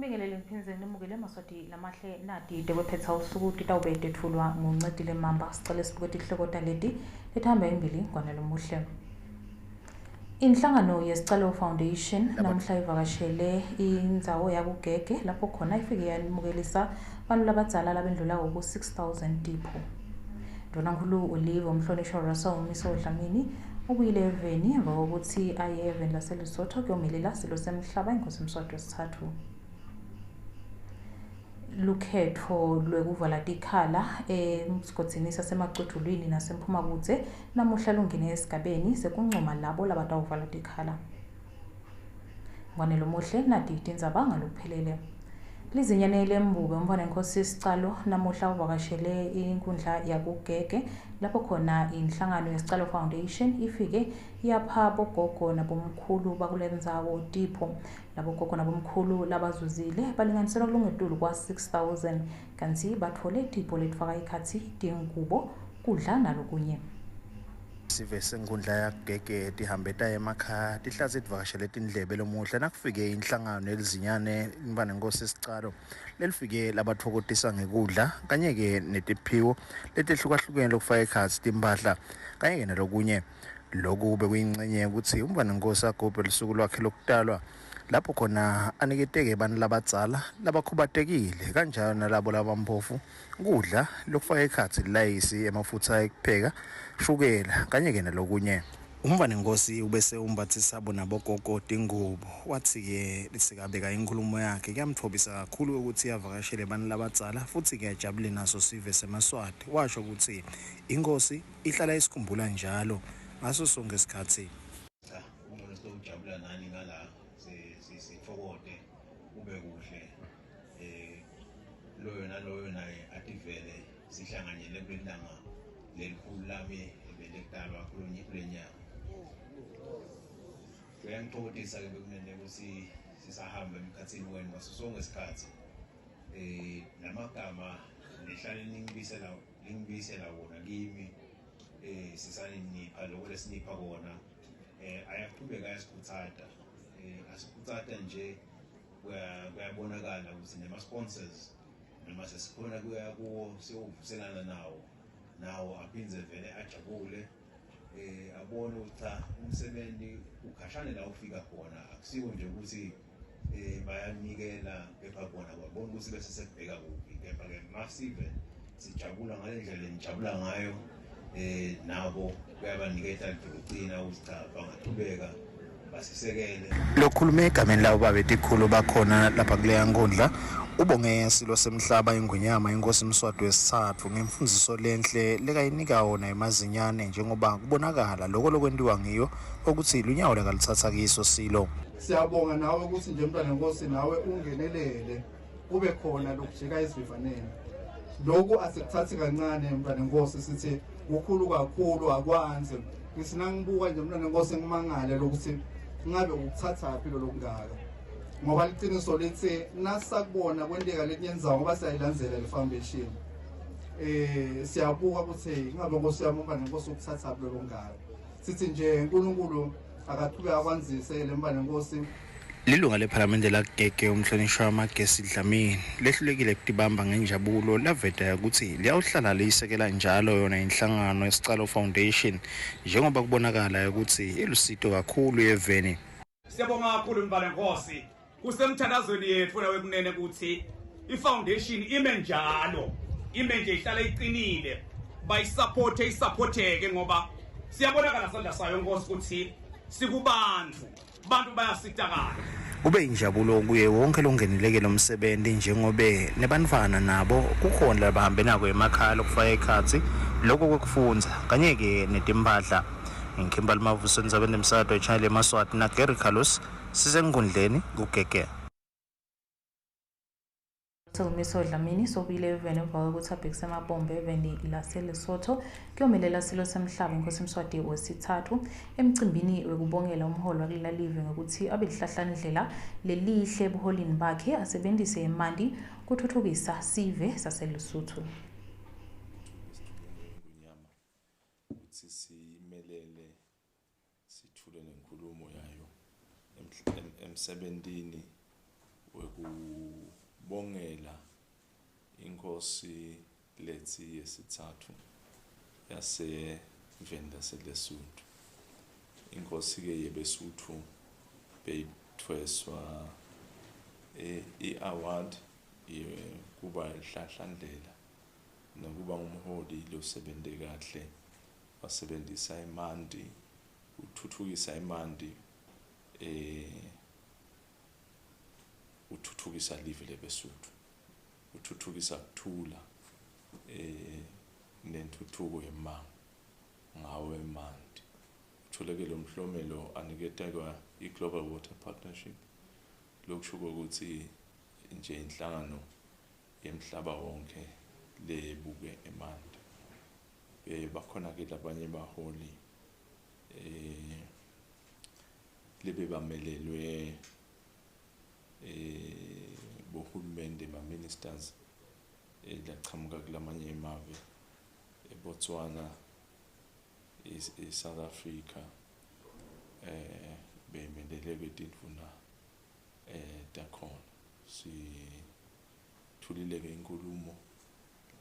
Nibingelele niphinze nimukele emaswati lamahle nadi debephetha usuku titawube tethulwa nguncedile mamba sicela sibuke tihloko taleti lethamba imbili kwanalo muhle. Inhlangano yesicelo foundation namhla ivakashele indzawo yakugege lapho khona ifike yamukelisa abantu labadzala labendlula ku 6000 tipo. Ndonankulu Olive umhlonishwa Russell Miso Dlamini ubuyile eveni emva kokuthi aye eveni laseLesotho kuyomelela silo semhlaba inkosi Mswati wesithathu. Lukhetho lwekuvala tikhala emsigodzini sasemacutulwini nasemphumabudze namuhla lungene esigabeni sekuncoma labo labatawuvala tikhala. Ngwanelo muhle nadi tindzaba ngaluphelele. Lizinyane lembuke umfana inkosi Sicalo namuhla uvakashele inkundla yakugege lapho khona inhlangano yesicalo foundation ifike yapha bogogo nabomkhulu bakulendzawo tipo. Labo gogo nabomkhulu labazuzile balinganiselwa kulungetulu kwa 6000 kanti bathole tipo letfaka ikhatsi tingubo kudla nalokunye. Sive senkundla yakugege tihambe taye emakhaya tihlaze tivakashele tindlebe lomuhle nakufike inhlangano elizinyane imfana inkosi Sicalo lelifike labatfokotisa ngekudla kanye-ke netiphiwo letehlukahlukene lokufaka ekhatsi timpahla kanye-ke nalokunye. Loku bekuyingxenye ukuthi umfana inkosi agubhe lusuku lwakhe lokutalwa lapho khona aniketeke abantu labadzala labakhubatekile kanjalo nalabo labampofu kudla lokufaka ekhatsi layisi emafutha ekupheka shukela kanye-ke nalokunye. Umfana inkosi ubese umbathisa bona bogogo tingubo wathi-ke lisikabeka inkulumo yakhe kuyamthobisa kakhulu ukuthi yavakashele abantu labadzala futhi-ke ajabule naso sive semaswati. Washo ukuthi inkosi ihlala isikhumbula njalo ngaso sonke isikhathi. Ujabula nani ngala sithokote ube kuhle loyo naloyo naye ativele sihlanganyele kwelanga lelikhulu lami ebelekudalwa kule nyanga. Kuyangithokozisa-ke bekumele ukuthi sisahamba emkhathini wenu ngaso sonke isikhathi lamagama lihlale lingibisela wona kimi sisanipha lokho lesinipha kona ayaqhubeka ayasikhuthaza asikhuthata nje kuyabonakala ukuthi nema-sponsors noma sesikhona kuya kuwo siyovuselana nawo aphindze vele ajabule abone ukuthi umsebenzi ukhashane la ufika khona akusiwo nje ukuthi bayanikela kepha bona babona ukuthi bese sekubheka kuphi kepha-ke masive sijabula ngale ndlela nijabula ngayo nabo kuyabanikeza ukucina ukuthi cha bangaqhubeka basisekele. Lokhulume egameni labo babetikhulu bakhona lapha kuleya nkundla ubonge silo semhlaba ingwenyama inkosi Mswati wesithathu ngemfundiso lenhle lekayinika wona emazinyane njengoba kubonakala lokho lokwentiwa ngiyo ukuthi lunyawo lakalithatha kiso silo. Siyabonga nawe ukuthi nje mntwana inkosi nawe ungenelele kube khona lokujika isivivaneni. Lokhu asikuthathi kancane mntwana inkosi sithi ukhulu kakhulu akwanzi. Ngisinangibuka nje mntwana inkosi ngimangale lokuthi ngabe ukuthatha philo lokungaka. Ngoba liqiniso lithi nasakubona kwenteka lekunyenzayo ngoba siyayilandzela le foundation. Siyabuka ukuthi ngabe Nkosi yami mntwana inkosi ukuthatha philo lokungaka. Sithi nje uNkulunkulu akaqhubeka akwanzisele mntwana inkosi. Lilunga lephalamende lakugege umhlonishwa Magesi Dlamini lehlulekile kutibamba ngenjabulo laveta ukuthi liyawuhlala liyisekela njalo yona inhlangano yesicalo foundation njengoba kubonakala ukuthi ilusito kakhulu eveni. Siyabonga kakhulu mbala Nkosi kusemthandazweni yethu nawekunene ukuthi ifoundation ime njalo ime nje ihlala iqinile bayisupporteke ngoba siyabonakala sandla sayo Nkosi ukuthi sikubantu bantu bayasitakala. Kube injabulo kuye wonke longeneleke lomsebenzi njengobe nebantwana nabo kukhona labahambe nako emakhaya lokufaka ekhatsi lokho kwekufundza kanye-ke netimpahla. Ngikhimbali Mavuso endzabeni emsakato eChina eMaswati na Gary Carlos sisenkundleni kugege. Miso Dlamini sobuyile eveni emva kokuthi abhekise amabombe eveni laseLesotho kuyomelela silo semhlaba inkosi Mswati wesithathu emcimbini wekubongela umholo wakulalive ngokuthi abelihlahlandlela lelihle ebuholini bakhe asebenzise imandi kuthuthukisa sive saseLesotho. Ukuthi simelele sithule nenkulumo yayo emsebentini weku inkosi lethi yesithathu yaseveni laseLesotho. Inkosi-ke yeBesuthu beyithweswa i-award kuba ihlahlandlela nokuba ngumholi losebenze kahle, wasebenzisa imandi, uthuthukisa imandi, uthuthukisa live leBesuthu, uthuthukisa ukuthula nentuthuko yemmango ngawo emandi. Utholekele umhlomelo aniketelwa i-Global Water Partnership, lokusho ukuthi nje inhlangano yemhlaba wonke lebuke emandi. Bakhona-ke labanye baholi lebe bamelelwe bohulumende ma-ministers laqhamuka kulamanye emave, eBotswana, eSouth Africa, bemelele tindvuna takhona. Sithulile-ke inkulumo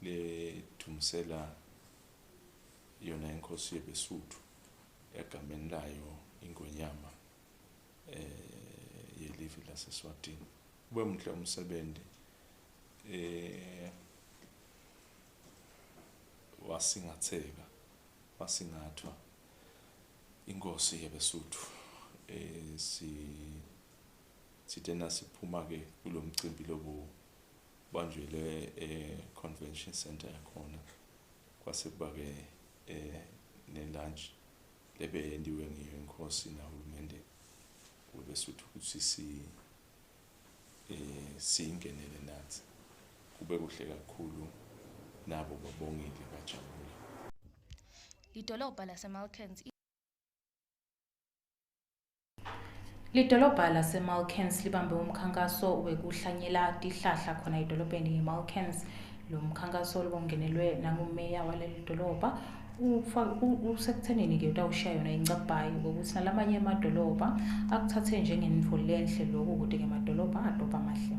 lethumisela yona inkosi yeBesuthu egameni layo iNgonyama yelive laseSwatini. Ube muhle umsebenzi wasingathwa inkosi yeBesuthu. Sitena siphuma-ke kulo mcimbi lobu banjwele convention center yakhona, kwase kuba-ke ne-lunch lebeyendiwe ngiyo inkosi nahulumende weBesuthu ukuthi siyingenele nathi. Kube kuhle kakhulu, nabo babongile bajabule. Lidolobha laseMalkens Lidolobha laseMalkens libambe umkhankaso wekuhlanyela tihlahla khona edolobheni iMalkens. Lo mkhankaso ubongenelwe nangumeya waleli dolobha. Usekuthenini-ke utawushiya yona incabhayi ukuthi nalamanye emadolobha akuthathe njengendvo lenhle lokhu ukuthi-ke emadolobha adobha amahle.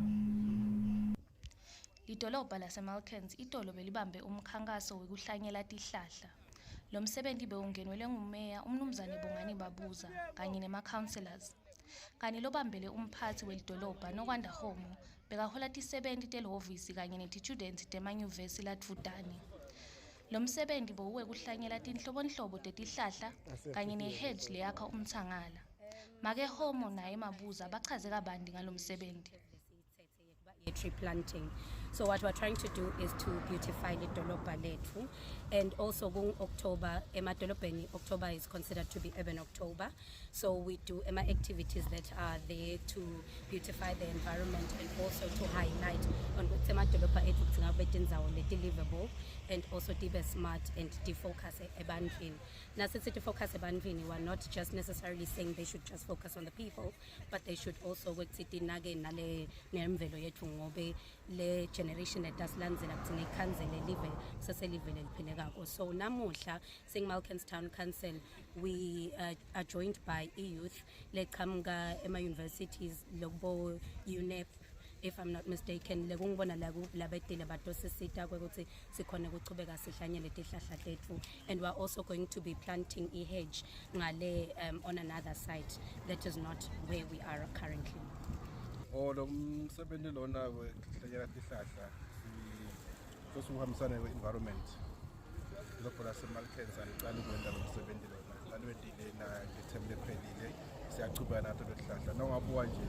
Lidolobha laseMalkens itolo belibambe umkhankaso wekuhlanyela tihlahla. Lo msebenzi bewungenelwe ngumeya umnumzane Bongani Babuza kanye nema-councillors. Kani lobambele umphathi welidolobha Nokwanda Homo bekahola tisebenti telohhovisi kanye neti-students temanyuvesi ladvutane. Lo msebenzi bewuwekuhlanyela tinhlobonhlobo tetihlahla kanye ne-hedge leyakha umthangala. Make Homo naye Mabuza bachaze kabanti ngalo msebenzi. Tree planting. So what we're trying to do is to beautify the Lidolobha lethu, and also October, October is considered to be urban October. So we do activities that are there to beautify the environment and also to highlight on Lidolobha lethu livable and also be smart and defocus ebantwini. Now since defocus ebantwini, we're not just necessarily saying they should just focus on the people, but they should also work ngobe le generation etasilandzela kuthi ngekhanzele live seselive leliphile kako. So namuhla sing-Malkens Town Council, we are joined by e-youth leqhamuka ema-universities lokubo UNEP, if I'm not mistaken, lekungibona labetile batosisita kwekuthi sikhona ukuchubeka sihlanyele tihlahla tethu, and we're also going to be planting a hedge ngale on another site that is not where we are currently. Lo msebenzi lona wekuhlanyela tihlahla sosuhambisana ne-environment. Lidolobha laseMalkens aliqali ukwenza lo msebenzi lona, lalwendile na-December ephelile siyachubeka nato letihlahla. Nawungabuka nje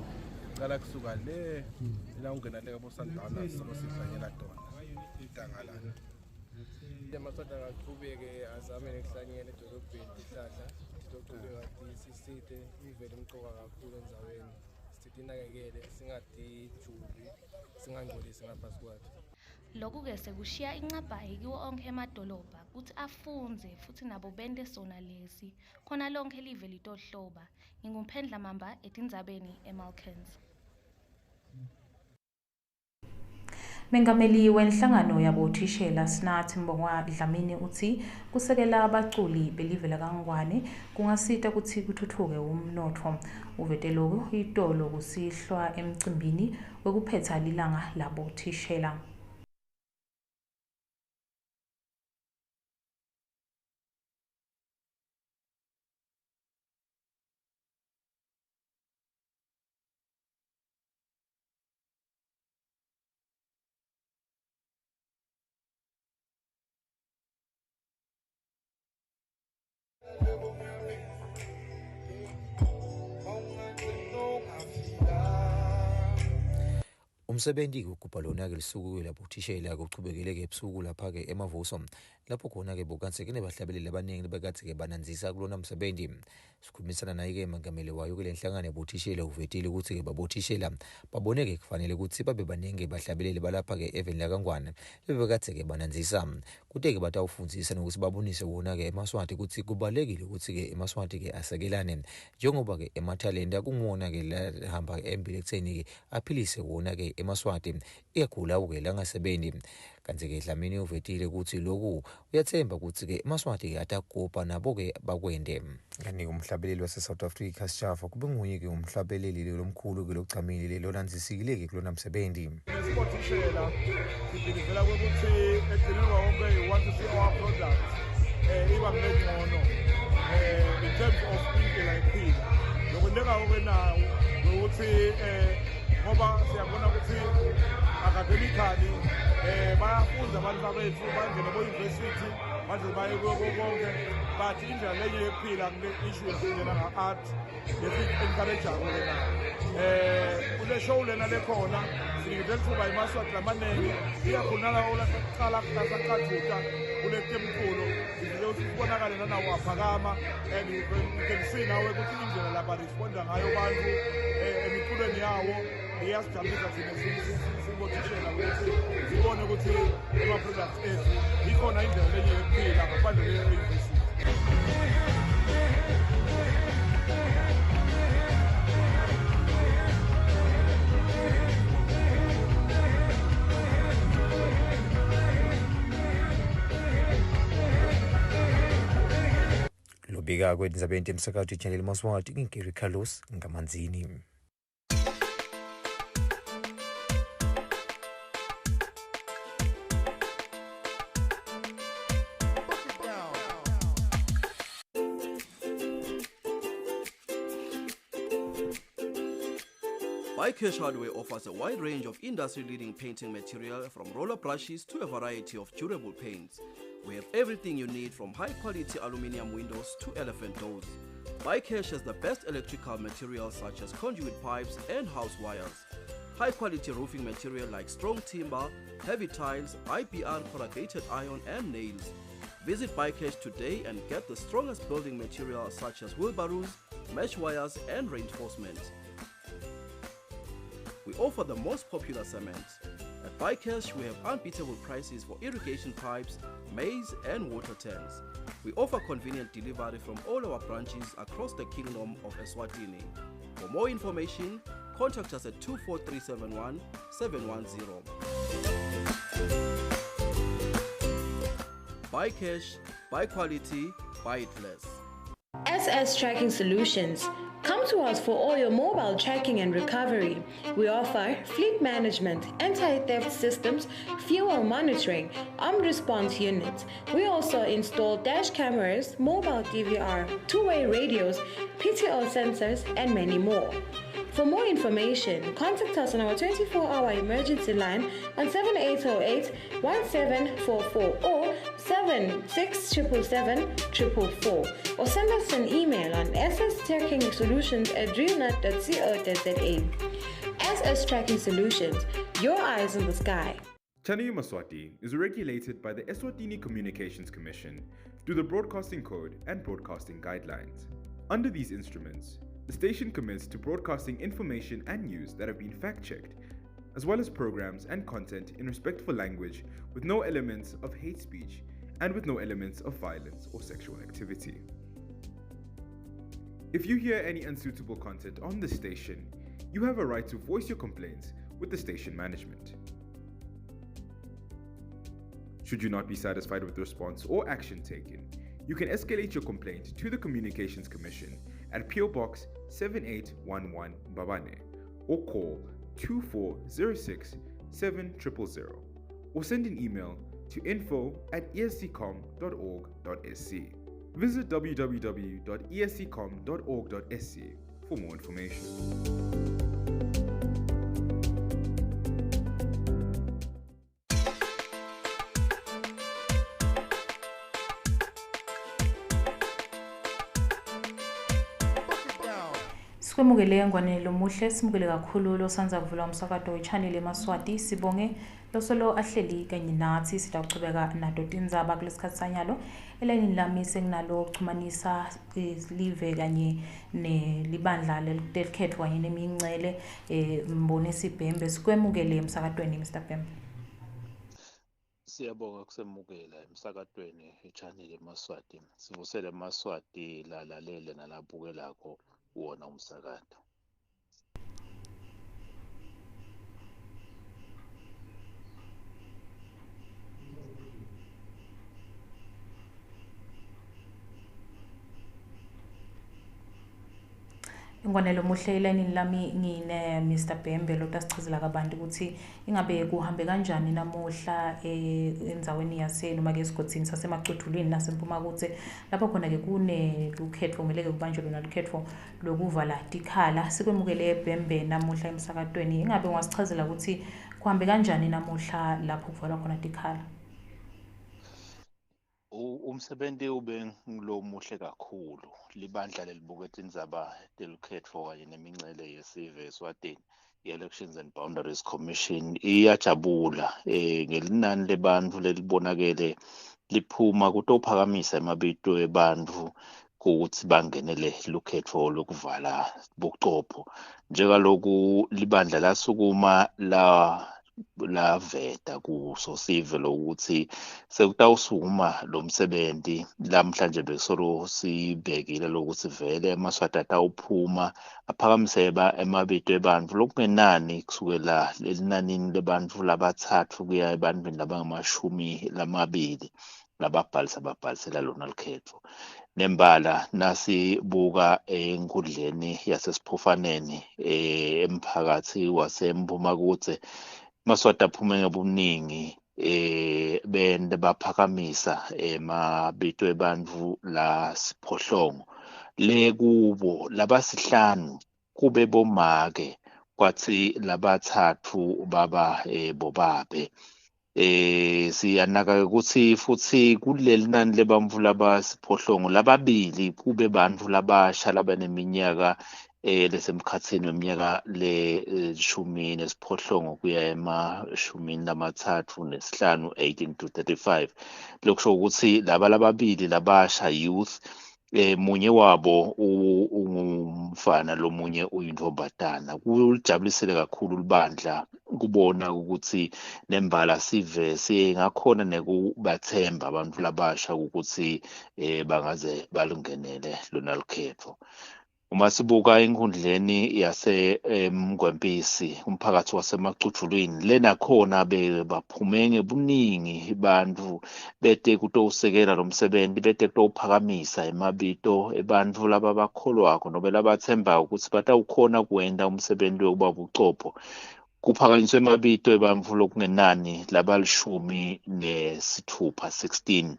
iqala kusuka le ila ungena le kabo-Sundowner sihlanyela tona itangalana. Amasoda akaqhubeke azame nekuhlanyela edolobheni tihlahla sizoqhubeka sisite imvelo imqoka kakhulu endzaweni. Sinakekele singadijubi singangcolisi ngaphasi kwathu. Lokhu-ke sekushiya incabhayi kiwo onke emadolobha kuthi afunze futhi nabo bente sona lesi khona lonke live litohloba. NginguMphendla Mamba etindzabeni eMalkens. Mengameli wenhlangano yabothishela Sinathi Mbongwa Dlamini uthi kusekela abaculi belive laKaNgwane kungasita ukuthi kuthuthuke umnotfo. Uvete lokhu itolo kusihlwa emcimbini wekuphetha lilanga labothishela. Umsebenzi ugubha lona-ke lisuku lapho uthishela-ke uchubekele-ke ebusuku lapha-ke emavuso lapho khona-ke bokansi bahlabeleli abaningi bekade-ke bananzisa kulona msebenzi. Sikhulumisana naye-ke emangameli wayo kule nhlangano yabothishela uvetile ukuthi-ke babothishela baboneke kufanele ukuthi babe baningi bahlabeleli balapha-ke eveni lakangwane bebekade-ke bananzisa kude-ke batawufundzisa nokuthi babonise wona-ke emaswati ukuthi kubalulekile ukuthi-ke emaswati-ke asekelane njengoba-ke emathalenta kungwona-ke lahamba embili ekutheni-ke aphilise wona-ke emaswati ikakhulu-ke langasebenzi. Kanti-ke Dlamini uvetile ukuthi lokhu uyathemba ukuthi-ke emaswati-ke atagubha nabo-ke bakwende. Kanti umhlabeleli wase-South Africa Schafa kube nguye-ke umhlabeleli lomkhulu-ke logcamile lonanzisikile-ke kulona msebenzi. Nesibotishela sibhilivela kokuthi ekugcineni kwawonke you want to see our product iba ngcono in terms of indlela ephila lokundeka-ke nawo ukuthi ngoba siyabona ukuthi academically bayafunda abantu bethu bangene bo-university baze baye konke but indlela lenye yokuphila kule-issue esingena nga-art encourage-ako lena kule show lena lekhona sinikeze lithuba imaswati lamaningi iyakhulunala olakuqala kusaqathuta kule temkhulu size ukuthi kubonakale nanawo aphakama and you can see nawe ukuthi indlela laba responda ngayo abantu emiculweni yawo iyasijabulisa thina sibothishela ukuthi sibone ukuthi ama-products ethu ikhona indlela lenye yokuphila ngaphandle kwe-university. Lobika kwendizabeni emsakathi channel Maswati ngingeri Carlos ngamanzini. Bycash Hardware offers a wide range of industry-leading painting material from roller brushes to a variety of durable paints. We have everything you need from high-quality aluminium windows to elephant doors. Bycash has the best electrical materials such as conduit pipes and house wires. High-quality roofing material like strong timber, heavy tiles, IPR corrugated iron and nails. Visit Bycash today and get the strongest building materials such as wheelbarrows, mesh wires and reinforcements. We offer the most popular cement. At Bycash, we have unbeatable prices for irrigation pipes, maize and water tanks. We offer convenient delivery from all our branches across the Kingdom of Eswatini. For more information, contact us at 24371 710. Bycash, buy quality, buy it less. SS Tracking Solutions. Come to us for all your mobile tracking and recovery. We offer fleet management, anti-theft systems, fuel monitoring, armed response units. We also install dash cameras, mobile DVR, two-way radios, PTO sensors, and many more. For more information, contact us on our 24-hour emergency line on 7808-1744 or 7677-444, or send us an email on sstrackingsolutions@realnet.co.za. SS Tracking Solutions, your eyes in the sky. Channel Maswati is regulated by the Eswatini Communications Commission through the Broadcasting Code and Broadcasting Guidelines. Under these instruments, the station commits to broadcasting information and news that have been fact-checked, as well as programs and content in respectful language with no elements of hate speech and with no elements of violence or sexual activity. If you hear any unsuitable content on the station, you have a right to voice your complaints with the station management. Should you not be satisfied with the response or action taken, you can escalate your complaint to the Communications Commission at PO Box 7811 Mbabane or call 2406 7000 or send an email to info@esccom.org.sc. Visit www.esccom.org.sc for more information. Sikwemukele Ngwanelo Muhle, simukele kakhulu losanza kuvula umsakato we-channel eMaswati. Sibonge losolo ahleli kanye nathi, sitawuchubeka nato tindzaba kulesikhathi sanyalo. Elayini lami senginalo ukuxhumanisa live kanye nelibandla lelikhethwa kanye nemincele Mbonisi Bhembe. Sikwemukele emsakatweni Mr Bhembe. Siyabonga kusemukela emsakatweni e-channel eMaswati. Sivusele eMaswati lalalele nalabukelako wona umsakato. Ngwanelo Muhle, elayini lami ngine Mr Bhembe lo tasichazela kabanti ukuthi ingabe kuhambe kanjani namuhla endzaweni yase noma ke esigodini sasemacuthulweni nasempuma kutse lapho khona ke kune lukhetfo kumele ke kubanjwe lona lukhetfo lokuvala tikhala. Sikwemukele Bhembe namuhla emsakatweni, ingabe ungasichazela ukuthi kuhambe kanjani namuhla lapho kuvalwa khona tikhala? Umsebenzi ube muhle kakhulu. Libandla lelibukela indzaba telukhetfo kanye nemincele yesive eSwatini, i-Elections and Boundaries Commission iyajabula ngelinani lebantfu lelibonakele liphuma kutophakamisa emabito ebantfu ukuthi bangenele lukhetfo lokuvala bucopho. Njengaloku libandla lasukuma laveta kuso sive lokuthi sekutawusukuma lo msebenzi lamhlanje besolo sibhekile lokuthi vele eMaswati atawuphuma aphakamise emabito ebantfu lokungenani kusukela elinanini lebantfu labatsatfu kuya ebantwini labangamashumi lamabili lababhalisela lona lukhetfo. Nembala nasibuka enkundleni yasesiphofaneni emphakathi wasempuma kutse Maswati aphume ngobuningi bende baphakamisa emabito ebantfu lasiphohlongo le kubo labasihlanu kube bomake kwathi labatsatfu baba bobabe. Siyanaka ukuthi futhi kuleli nani lebantfu labasiphohlongo lababili kube bantfu labasha labaneminyaka lesemkhatsini weminyaka leshumi nesiphohlongo kuya emashumini lamathathu nesihlanu 18 to 35. Lokusho ukuthi laba lababili labasha youth munye wabo ungumfana lomunye uyintombazana. Kulijabulisile kakhulu libandla kubona ukuthi nembala sive singakhona nekubathemba abantu labasha ukuthi bangaze balungenele lona lukhetfo. Uma sibuka enkundleni yase Mgwempisi umphakathi wasemacuthulweni lena khona baphume ngebuningi bantfu bete kutowusekela lo msebenzi, bete kutowuphakamisa emabito ebantfu laba bakholwako nobe labathemba ukuthi batawukhona kuwenta umsebenzi wokuba bucopho. Kuphakanyiswe emabito ebantfu lokungenani labalishumi nesithupha 16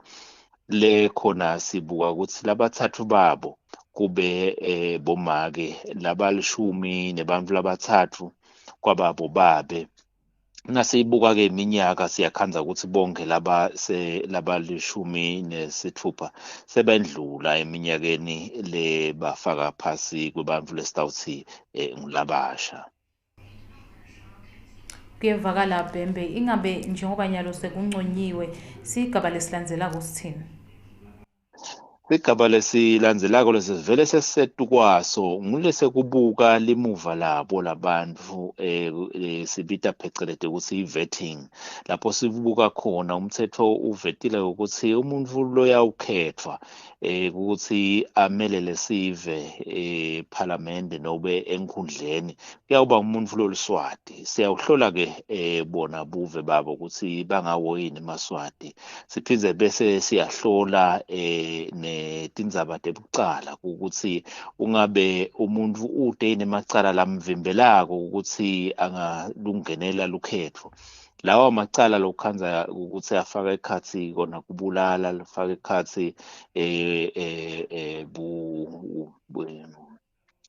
le khona sibuka ukuthi labatsatfu babo kube bomake labalishumi nebantfu labatsatfu kwababo babe. Nasibuka ke iminyaka siyakhanza ukuthi bonke labalishumi nesithupha sebendlula eminyakeni le bafaka phasi kwebantfu lesitawuthi ngulabasha. Kuyevakala Bhembe, ingabe njengoba nyalo sekunconyiwe sigaba lesilandzelako sithini? Igaba lesilandzelako lesivele sesetu kwaso ngulese kubuka limuva labo labantfu sibita phecelede ukuthi i-vetting, lapho sibuka khona umthetho uvetile ukuthi umuntu loyawukhethwa ukuthi amelele sive parliament nobe enkhundleni kuyawuba umuntu loliswati. Siyawuhlola ke bona buve babo ukuthi bangawo yini eMaswati. Siphindze bese siyahlola tindzaba tebucala ukuthi ungabe umuntu ude nemacala lamvimbelako ukuthi angalungenela lukhetfo. Lawa macala lokhanza ukuthi afaka ekhatsi kona kubulala, lafaka ekhatsi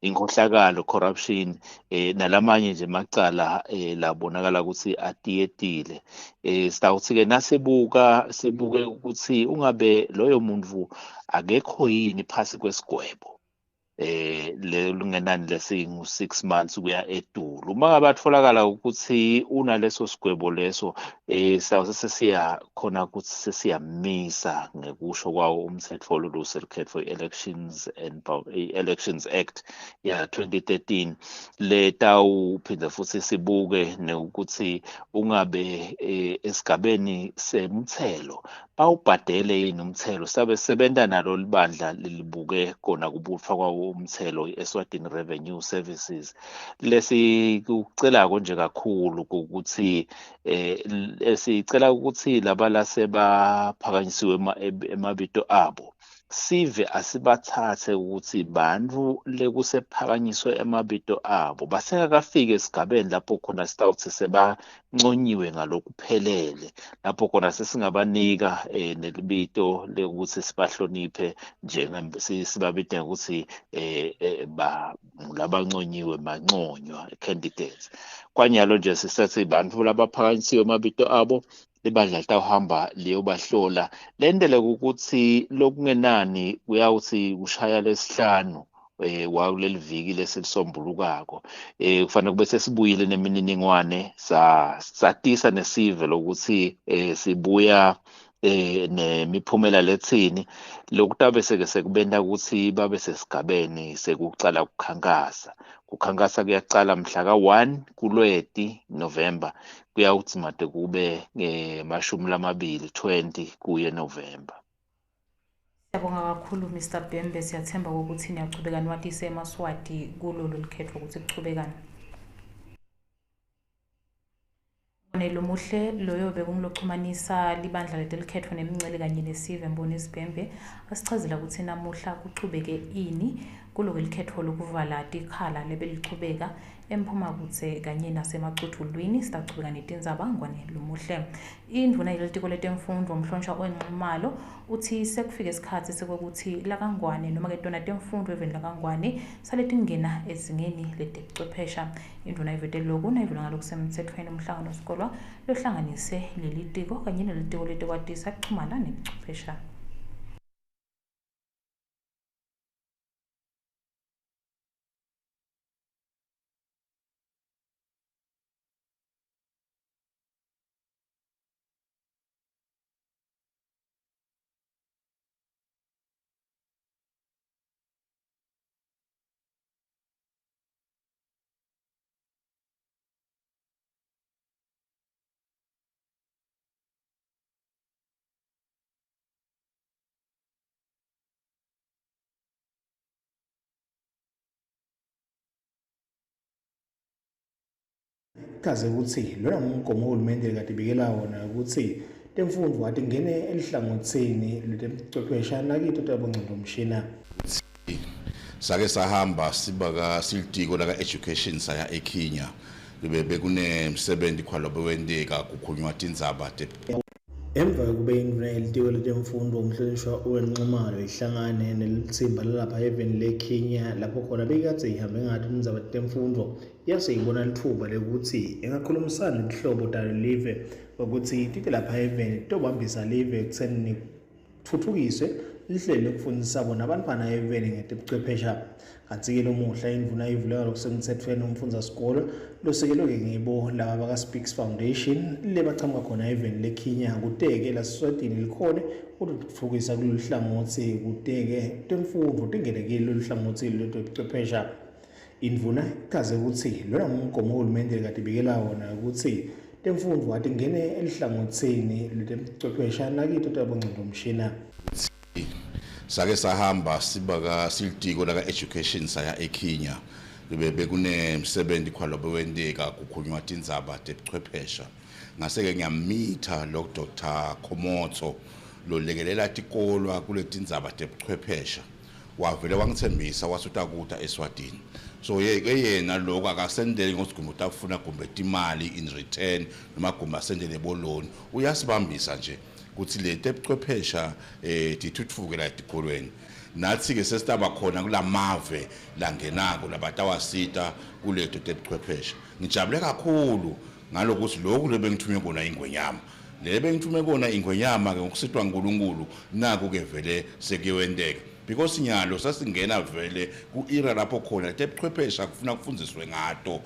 inkhohlakalo, corruption, nalamanye nje macala labonakala ukuthi atiyetile. Sitawuthi-ke sibuke ukuthi ungabe loyo muntu akekho yini phasi kwesigwebo. lungenani lesingu 6 months kuya edulu. Uma ngabe atholakala ukuthi unaleso sigwebo leso sesiya khona ukuthi sesiyamisa ngekusho kwawo umthetho olusekhetho Elections Act ya 2013 letawuphinde futhi sibuke nokuthi ungabe esigabeni semthelo bawubhadele yini umthelo sabe sebenta nalo libandla lilibuke kona kubuthwa kwawo umthelo eSwatini Revenue Services lesikucela konje kakhulu ukuthi sicela ukuthi labala sebaphakanyisiwe emabito abo sive asibathathe ukuthi bantu lekusephakanyiswe emabito abo basengakafike esigabeni lapho khona sitawuthi sebanconyiwe ngalokuphelele lapho khona sesingabanika nelibito lekuthi sibahloniphe sibabide ukuthi labanconyiwe manconywa candidates kwanyalo nje sisathi bantu labaphakanyisiwe emabito abo libandla litawuhamba liyobahlola lendele ukuthi lokungenani kuyawuthi kushaya lesihlanu wakuleli viki leselisombulukako kufanele kube sesibuyile nemininingwane satisa nesive lokuthi sibuya nemiphumela lethini lokutabe sekubenda ukuthi babe sesigabeni sekucala kukhankasa kuyaqala mhla ka-1 kuLweti November kuyawuthi made kube 20 kuye November. Siyabonga kakhulu Mr Bhembe, siyathemba ukuthi niyachubeka niwatise eMaswati kulolu likhetho ukuthi kuchubekani. Lo muhle loyo bekungiloxhumanisa libandla lelikhetho nemincele kanye nesive Mbonisi Bhembe asichazela ukuthi namuhla kuchubeke ini kuloko likhetho lokuvala tikhala lebelichubeka eMphumakuthe kanye nasemacuthulwini sitachubeka netindzaba ngwane lo muhle. Indvuna yelitiko letemfundo umhlonishwa oNxumalo uthi sekufika isikhathi sekuthi lakangwane noma ke tona temfundo eveni lakangwane saletingena ezingeni letebuchwephesha. Indvuna ivete lokhu nayivula ngalokusemthethweni umhlangano wesikolo lohlanganise lelitiko kanye nelitiko letekwatisa kuxhumana nebuchwephesha. Kaze ukuthi lona umgomo ohulumende kade bikela wona ukuthi temfundo wathi ngene elihlangothini letemchwephesha nakithi tabongcondo umshina sake sahamba sibaka silitiko la education saya eKenya bekunemsebenzi khwalobe wendeka kukhulunywa tindzaba emva kube induna yelitiko letemfundo umhlonishwa owenxumalo ihlangane nelitsimba lalapha eveni leKenya lapho khona bekade ihambe ngathi indzaba temfundo yase ibona lithuba lekuthi engakhulumisana nenhlobo talo live ukuthi tike lapha eveni tobambisa live ekutheni thuthukiswe lihlelo lokufundisa bona abantwana eveni ngetebuchwephesha. Kanti-ke lo muhla indvuna ivuleka lokusemthethweni umfundza sikolo losekelwe ngibo laba baka Speaks Foundation lebachamuka khona eveni leKenya kuteke laSwatini likhone ukuthuthukisa kulolu hlangothi kuteke temfundo tingenekile lolu hlangothi lwetebuchwephesha. Indvuna kaze ukuthi lona umgomo ohulumende kade bikela wona ukuthi temfundo wathi ngene elihlangothini letemchwephesha nakithi tabongcondo umshina sake sahamba sibaka silitiko la education saya eKenya bekunemsebenzi khwalobe wendeka kukhulunywa tindzaba tebuchwephesha ngaseke ngiyamitha lo Dr Khomotso lo lekelela tikolwa kule tindzaba tebuchwephesha wavele wangithembisa wasutakuta eSwatini so yena lokho akasendele ngosigumbu utafuna kumbe imali in return noma kumbe asendele boloni uyasibambisa nje ukuthi le tebuchwephesha tithuthuke la etikolweni nathi ke sesitaba khona kulamave langenako labatawasita kuletho tebuchwephesha. Ngijabule kakhulu ngalokuthi lokhu lebengithume kona ingwenyama lebe ngithume kona ingwenyama ke ngokusitwa uNkulunkulu naku ke vele sekuyewendeka because nyalo sasingena vele ku-era lapho khona tebuchwephesha kufuna kufundiswe ngato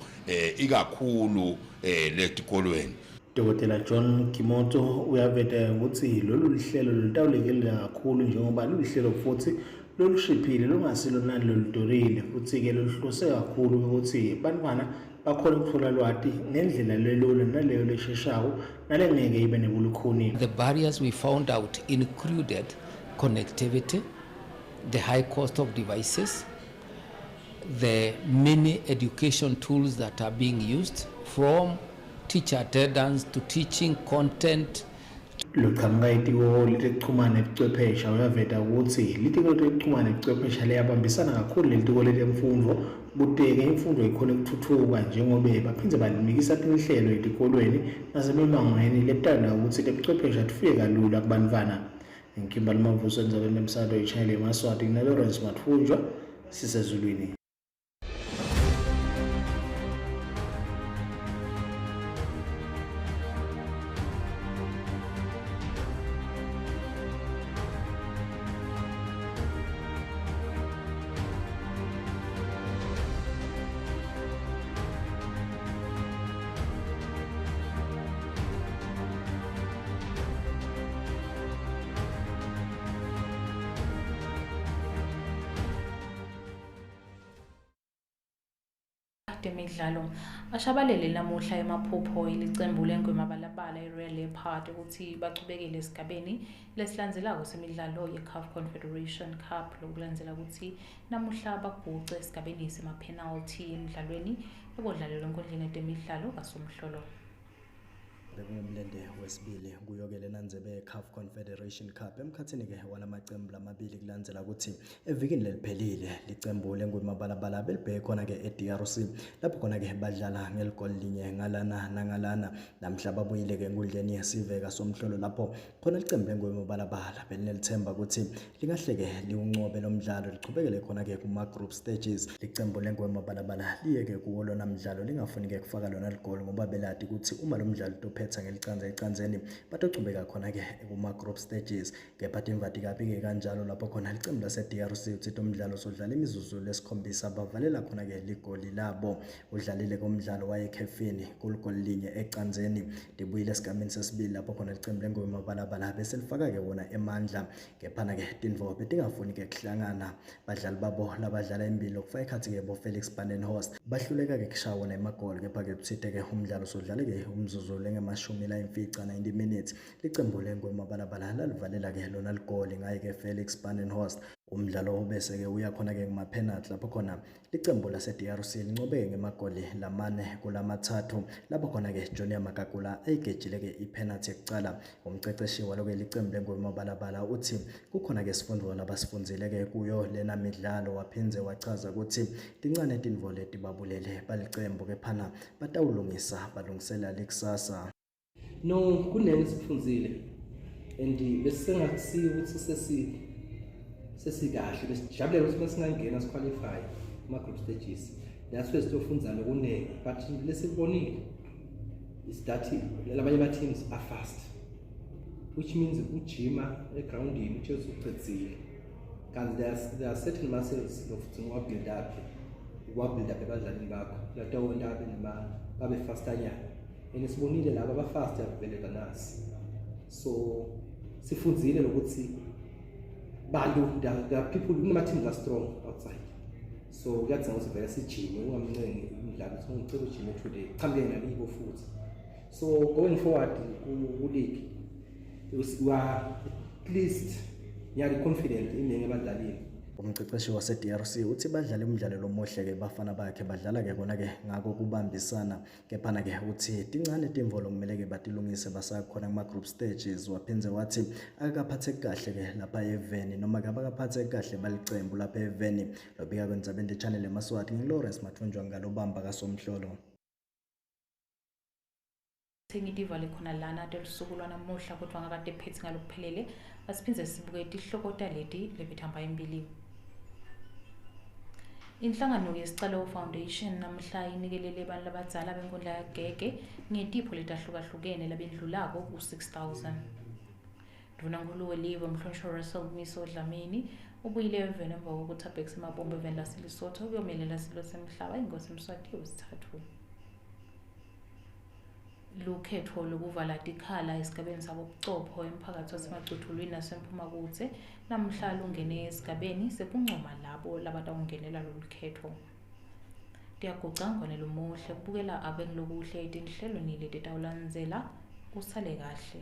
ikakhulu letikolweni. Dr. John Kimoto uyaveta ukuthi lolu lihlelo lutawulekile kakhulu njengoba lolu lihlelo futhi lolushiphile lungasilo nani loludurile futhi ke luhlose kakhulu ukuthi bantwana bakhona ukuthola lwati ngendlela lelula naleyo lesheshayo nalengeke ibe nebulukhuni. The barriers we found out included connectivity, the high cost of devices, the many education tools that are being used from teacher attendance to teaching content. Luqhamuka itiko letekuchumana ebuchwephesha uyaveta ukuthi litiko letekuchumana ebuchwephesha liyabambisana kakhulu letiko letemfundo kuteke imfundo ikhona ukuthuthuka njengoba baphindze balimikisa inhlelo etikolweni nasebemangweni letanda ukuthi lebuchwephesha tufike kalula kubantwana. Ngikimba Mavuso endzabeni emsado iChannel eMaswati na Lawrence Mathunjwa sisezulwini. Temidlalo ashabalele namuhla emaphupho ilicembu lengwemabalabala iRoyal Leopard ukuthi bachubekele esigabeni lesilandzelako semidlalo yeCAF Confederation Cup lokulandzela ukuthi namuhla baguce esigabeni sema-penalty emidlalweni ebodlalelwe enkundleni yetemidlalo kaSomhlolo. Bekungumlende wesibili kuyokele nandzebe CAF Confederation Cup emkhathini ke walamacembu lamabili kulandzela ukuthi evikini leliphelile licembu lengwemabalabala belibheke khona ke eDRC lapho khona ke badlala ngeligoli linye ngalana nangalana namhla babuyile ke enkundleni yesive kaSomhlolo lapho khona licembu lengwemabalabala belinelithemba ukuthi lingahleke liuncobe lomdlalo lichubekele khona ke kuma group stages. Licembu lengwemabalabala liyeke kuwo lona mdlalo lingafuni ke kufaka lona ligoli ngoba belati ukuthi uma lo mdlalo phetha ngelicandza ecandzeni batochubeka khona ke kuma group stages kepha imvadi kabi ke kanjalo lapho khona licembu lase-DRC uthi umdlalo sodlala imizuzu lesikhombisa bavalela khona ke ligoli labo udlalile komdlalo wayekhefini kuligoli linye ecandzeni libuyile esigabeni sesibili lapho khona licembu lengwemabalabala bese lifaka ke wona emandla kepha ke tindvo betingafuni ke kuhlangana badlali babo labadlala imbili lokufaka ikhathi ke bo Felix Bandenhorst bahluleka ke kushawa wona emagoli kepha ke uthite ke umdlalo sodlale ke umzuzu lengemashumi layimfica 90 minutes licembu lengwemabalabala lalivalela ke lona ligoli ngaye ke Felix Bandenhorst. Umdlalo obese ke uya khona ke ngama penalty lapho khona licembu lase-DRC lincobeke ngemagoli lamane kulamathathu lapho khona ke Junior Makakula ayigejile ke ipenalty ekucala. Umceceshi waloke licembu lengwemabalabala uthi kukhona ke sifundo labasifundzile ke kuyo lena midlalo waphindze wachaza ukuthi tincane tindvo leti babulele balicembu kephana batawulungisa balungisela likusasa. No kunene sifundzile and besengakusiya ukuthi sesikahle besijabule ukuthi masingangena siqualify kuma group stages that's where sitofundza lokunene but lesibonile is that labanye ba teams are fast which means ujima egroundini uthi usuqedzile kanti there are certain muscles of wa build up ebadlalini bakho latawona babe fastanyana sibonile laba abafast avele kanasi so sifundzile lokuthi bantu there are people kunama teams are strong outside so kuyadzinga ukuthi vele sijime ungamncengi umdlalo ngicela ujime today qhambe nalibo futhi so going forward ku-league we are at least nyari confident inenge abadlalini. Umceceshi wase-DRC uthi badlala umdlalo lomuhle ke bafana bakhe badlala ke kona ke ngako kubambisana kephana ke uthi tincane timvolo kumele ke batilungise basakhona kuma group stages waphindze wathi akaphathe kahle ke lapha eveni noma kabakaphathe kahle balicembu lapha eveni lobika kwendzabeni channel eMaswati ngiLawrence Mathunjwa ngalobamba kaSomhlolo. Sengidiva likhona lana telusuku lwanamuhla kodwa ngakade phethe ngalokuphelele asiphindze sibuke tihlokota leti lebithamba imbili. Inhlangano yesicalo Foundation namhla inikelele abantu labadzala benkundla yagege ngetipho letahlukahlukene labendlulako ku-6,000. Dunankulu weliwe Mhlonishwa Russell Miso Dlamini ubuyile eveni emva kokuthi abhekise amabombo eveni laseLesotho ukuyomelela isilo semhlaba ingosi Mswati wesithathu. Lukhetho lokuvala tikhala esigabeni sabobuchopho emphakathi wasemacuthulwini nasemphuma kutse namhla lungene esigabeni sekuncoma labo labatawungenela lolu khetho. Tiyagucangwane lomuhle kubukela abengilokuhle etinhlelweni leti tawulandzela usale kahle.